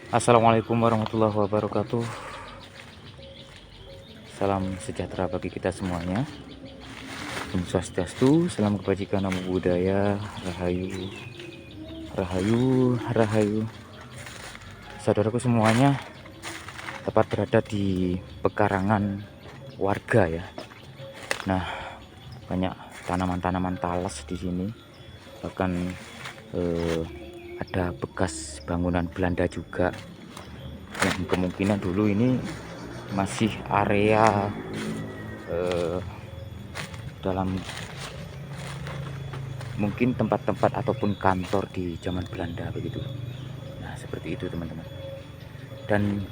Assalamualaikum warahmatullahi wabarakatuh. Salam sejahtera bagi kita semuanya. Om Swastiastu, salam kebajikan, namo buddhaya, rahayu, rahayu, rahayu. Saudaraku semuanya, tepat berada di pekarangan warga ya. Nah, banyak tanaman-tanaman talas di sini. Bahkan ada bekas bangunan Belanda juga, yang kemungkinan dulu ini masih area dalam mungkin tempat-tempat ataupun kantor di zaman Belanda begitu. Nah, seperti itu teman-teman. Dan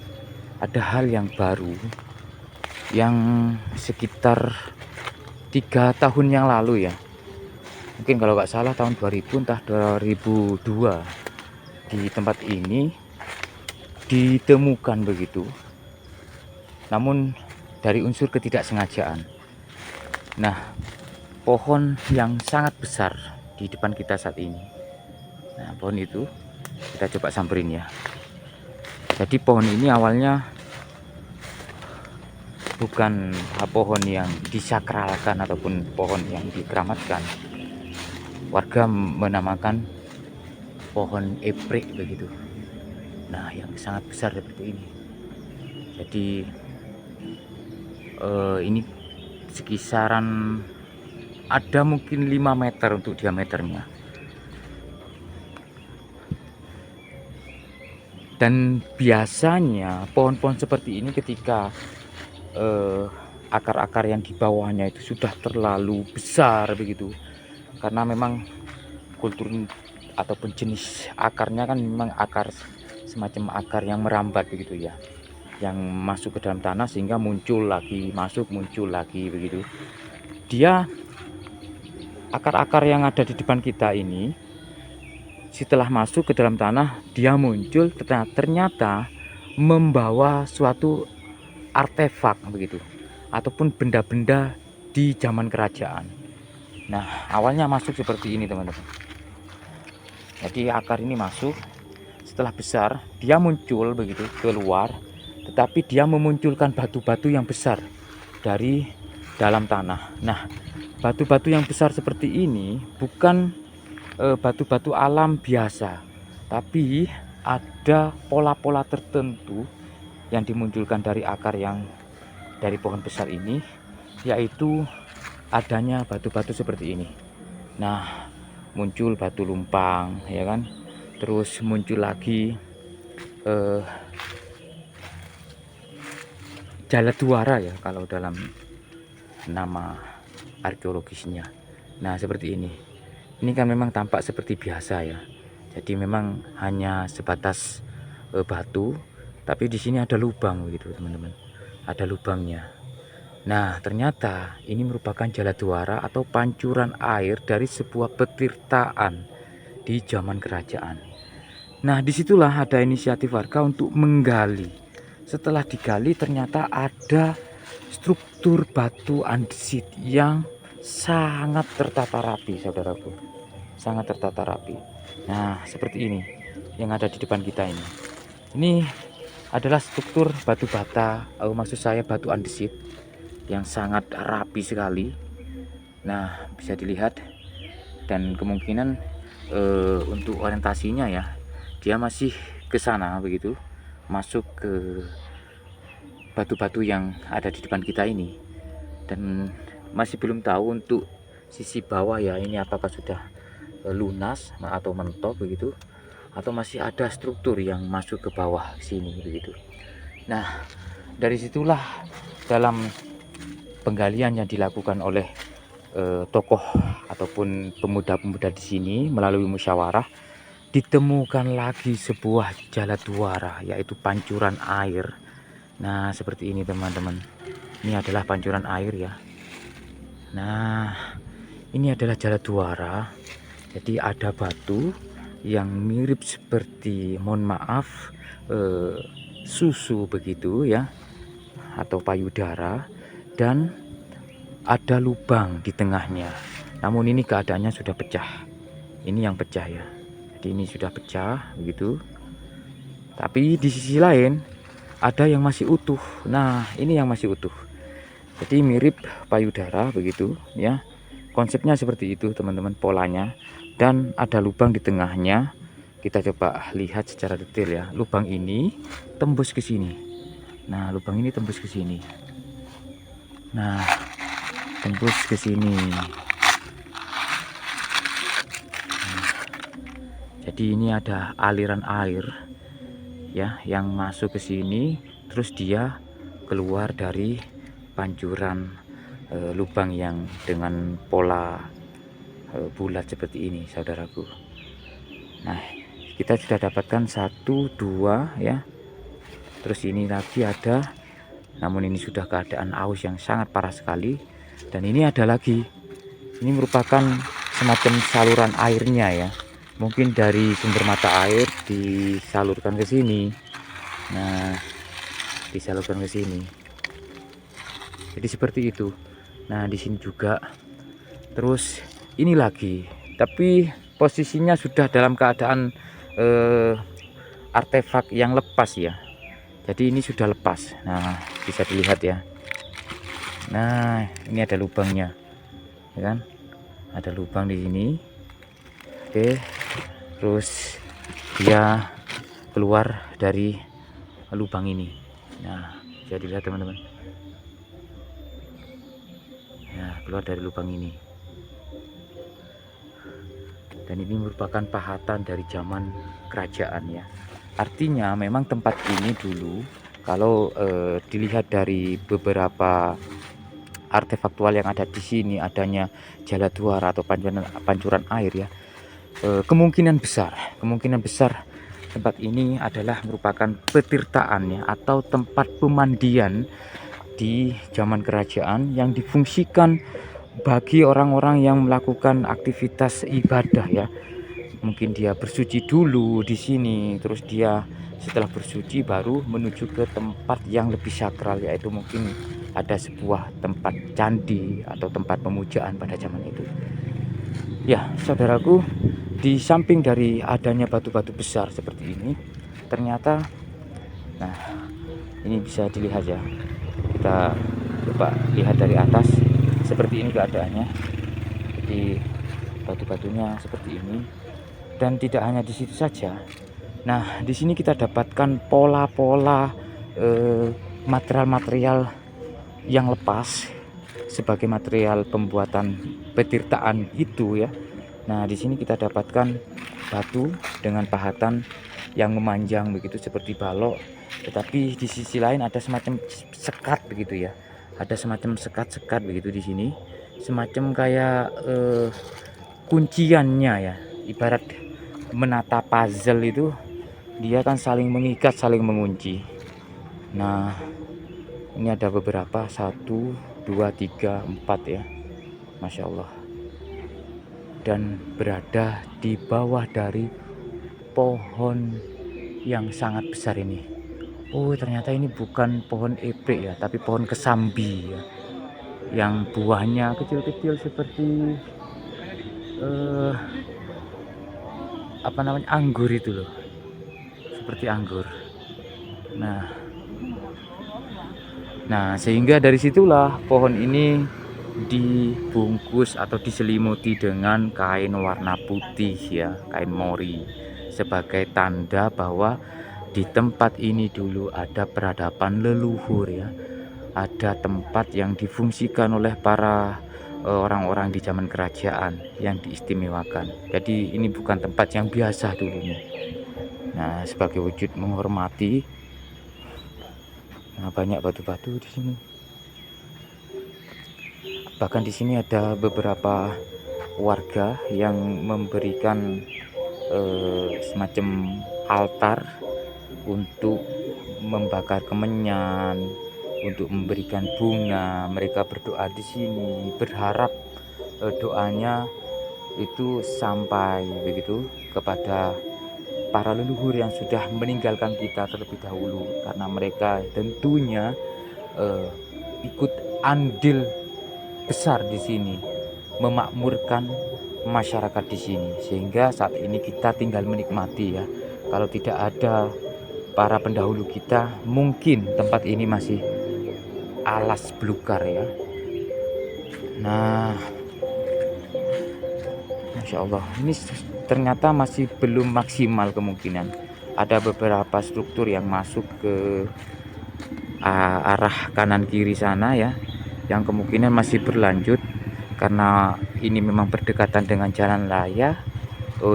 ada hal yang baru yang sekitar 3 tahun yang lalu ya, mungkin kalau nggak salah tahun 2000 entah 2002, di tempat ini ditemukan begitu, namun dari unsur ketidaksengajaan. Nah, pohon yang sangat besar di depan kita saat ini. Nah, pohon itu kita coba samperin ya. Jadi pohon ini awalnya bukan pohon yang disakralkan ataupun pohon yang dikeramatkan. Warga menamakan pohon eprek begitu. Nah, yang sangat besar seperti ini. Jadi ini sekisaran ada mungkin 5 meter untuk diameternya. Dan biasanya pohon-pohon seperti ini ketika akar-akar yang di bawahnya itu sudah terlalu besar begitu, karena memang kultur ataupun jenis akarnya kan memang akar semacam akar yang merambat begitu ya, yang masuk ke dalam tanah sehingga muncul lagi, masuk muncul lagi begitu. Dia akar-akar yang ada di depan kita ini setelah masuk ke dalam tanah, dia muncul ternyata membawa suatu artefak begitu, ataupun benda-benda di zaman kerajaan. Nah, awalnya masuk seperti ini teman-teman. Jadi akar ini masuk, setelah besar dia muncul begitu keluar, tetapi dia memunculkan batu-batu yang besar dari dalam tanah. Nah, batu-batu yang besar seperti ini bukan batu-batu alam biasa, tapi ada pola-pola tertentu yang dimunculkan dari akar yang dari pohon besar ini, yaitu adanya batu-batu seperti ini. Nah, muncul batu lumpang ya kan, terus muncul lagi jaladuara ya kalau dalam nama arkeologisnya. Nah, seperti ini kan memang tampak seperti biasa ya, jadi memang hanya sebatas batu, tapi di sini ada lubang begitu teman-teman, ada lubangnya. Nah, ternyata ini merupakan jaladuara atau pancuran air dari sebuah petirtaan di zaman kerajaan. Nah, disitulah ada inisiatif warga untuk menggali. Setelah digali ternyata ada struktur batu andesit yang sangat tertata rapi, saudaraku, sangat tertata rapi. Nah, seperti ini yang ada di depan kita ini. Ini adalah struktur batu bata, maksud saya batu andesit yang sangat rapi sekali. Nah, bisa dilihat, dan kemungkinan untuk orientasinya ya, dia masih ke sana begitu, masuk ke batu-batu yang ada di depan kita ini. Dan masih belum tahu untuk sisi bawah ya, ini apakah sudah lunas atau mentok begitu, atau masih ada struktur yang masuk ke bawah sini begitu. Nah, dari situlah dalam penggalian yang dilakukan oleh tokoh ataupun pemuda-pemuda di sini melalui musyawarah, ditemukan lagi sebuah jaladuara, yaitu pancuran air. Nah, seperti ini teman-teman. Ini adalah pancuran air ya. Nah, ini adalah jaladuara. Jadi ada batu yang mirip seperti, mohon maaf, susu begitu ya, atau payudara, dan ada lubang di tengahnya. Namun ini keadaannya sudah pecah. Ini yang pecah ya. Jadi ini sudah pecah begitu. Tapi di sisi lain ada yang masih utuh. Nah, ini yang masih utuh. Jadi mirip payudara begitu ya. Konsepnya seperti itu teman-teman, polanya. Dan ada lubang di tengahnya. Kita coba lihat secara detail ya. Lubang ini tembus ke sini. Nah, lubang ini tembus ke sini. Nah, tembus ke sini. Jadi ini ada aliran air ya yang masuk ke sini, terus dia keluar dari pancuran lubang yang dengan pola bulat seperti ini, saudaraku. Nah, kita sudah dapatkan 1, 2 ya. Terus ini lagi ada, namun ini sudah keadaan aus yang sangat parah sekali. Dan ini ada lagi. Ini merupakan semacam saluran airnya ya. Mungkin dari sumber mata air disalurkan ke sini. Nah, disalurkan ke sini. Jadi seperti itu. Nah, di sini juga. Terus ini lagi, tapi posisinya sudah dalam keadaan artefak yang lepas ya. Jadi ini sudah lepas. Nah, bisa dilihat ya. Nah, ini ada lubangnya, ya kan? Ada lubang di sini. Oke, terus dia keluar dari lubang ini. Nah, bisa dilihat teman-teman. Nah, keluar dari lubang ini. Dan ini merupakan pahatan dari zaman kerajaan ya. Artinya memang tempat ini dulu kalau dilihat dari beberapa artefaktual yang ada di sini, adanya jaladuara atau pancuran air ya, kemungkinan besar tempat ini adalah merupakan petirtaan ya, atau tempat pemandian di zaman kerajaan yang difungsikan bagi orang-orang yang melakukan aktivitas ibadah ya. Mungkin dia bersuci dulu di sini, terus dia setelah bersuci baru menuju ke tempat yang lebih sakral, yaitu mungkin ada sebuah tempat candi atau tempat pemujaan pada zaman itu. Ya, saudaraku, di samping dari adanya batu-batu besar seperti ini, ternyata, nah, ini bisa dilihat ya. Kita coba lihat dari atas, seperti ini keadaannya. Jadi batu-batunya seperti ini. Dan tidak hanya di situ saja. Nah, di sini kita dapatkan pola-pola material-material yang lepas sebagai material pembuatan petirtaan itu ya. Nah, di sini kita dapatkan batu dengan pahatan yang memanjang begitu seperti balok, tetapi di sisi lain ada semacam sekat begitu ya. Ada semacam sekat-sekat begitu di sini, semacam kayak kunciannya ya. Ibarat menata puzzle itu, dia kan saling mengikat, saling mengunci. Nah, ini ada beberapa, 1, 2, 3, 4 ya, Masya Allah. Dan berada di bawah dari pohon yang sangat besar ini. Oh, ternyata ini bukan pohon epe ya, tapi pohon kesambi ya, yang buahnya kecil-kecil seperti apa namanya, anggur itu loh, seperti anggur. Nah, sehingga dari situlah pohon ini dibungkus atau diselimuti dengan kain warna putih ya, kain mori, sebagai tanda bahwa di tempat ini dulu ada peradaban leluhur ya. Ada tempat yang difungsikan oleh para orang-orang di zaman kerajaan yang diistimewakan. Jadi ini bukan tempat yang biasa dulunya. Nah, sebagai wujud menghormati, nah, banyak batu-batu di sini. Bahkan di sini ada beberapa warga yang memberikan semacam altar untuk membakar kemenyan, untuk memberikan bunga. Mereka berdoa di sini, berharap doanya itu sampai begitu kepada para leluhur yang sudah meninggalkan kita terlebih dahulu, karena mereka tentunya ikut andil besar di sini, memakmurkan masyarakat di sini, sehingga saat ini kita tinggal menikmati ya. Kalau tidak ada para pendahulu kita, mungkin tempat ini masih alas belukar ya. Nah, Masya Allah, ini ternyata masih belum maksimal kemungkinan. Ada beberapa struktur yang masuk ke arah kanan kiri sana ya, yang kemungkinan masih berlanjut karena ini memang berdekatan dengan jalan raya,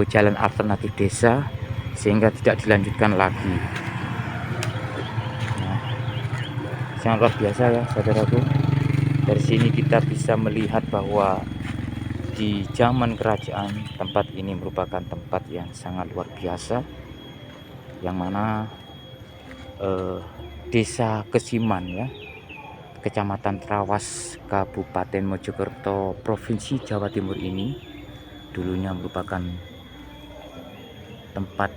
jalan alternatif desa, sehingga tidak dilanjutkan lagi. Nah, sangat luar biasa ya saudaraku. Dari sini kita bisa melihat bahwa di zaman kerajaan tempat ini merupakan tempat yang sangat luar biasa, yang mana Desa Kesiman ya, Kecamatan Trawas, Kabupaten Mojokerto, Provinsi Jawa Timur ini dulunya merupakan tempat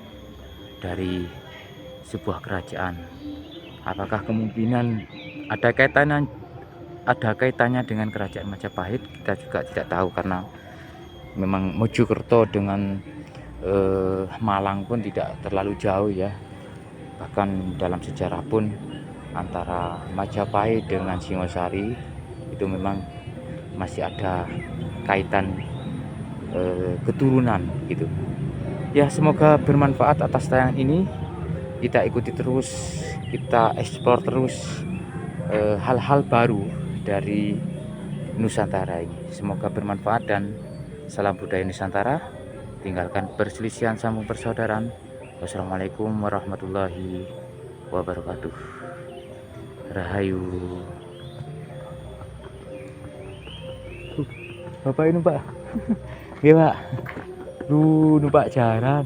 dari sebuah kerajaan. Apakah kemungkinan ada kaitannya dengan kerajaan Majapahit? Kita juga tidak tahu, karena memang Mojokerto dengan Malang pun tidak terlalu jauh ya. Bahkan dalam sejarah pun antara Majapahit dengan Singosari itu memang masih ada kaitan keturunan gitu ya. Semoga bermanfaat atas tayangan ini. Kita ikuti terus, kita eksplor terus hal-hal baru dari Nusantara ini. Semoga bermanfaat dan salam budaya Nusantara. Tinggalkan perselisihan, sambung persaudaraan. Wassalamualaikum warahmatullahi wabarakatuh. Rahayu. Bapak ini Pak. Iya Pak. Numpak jalan.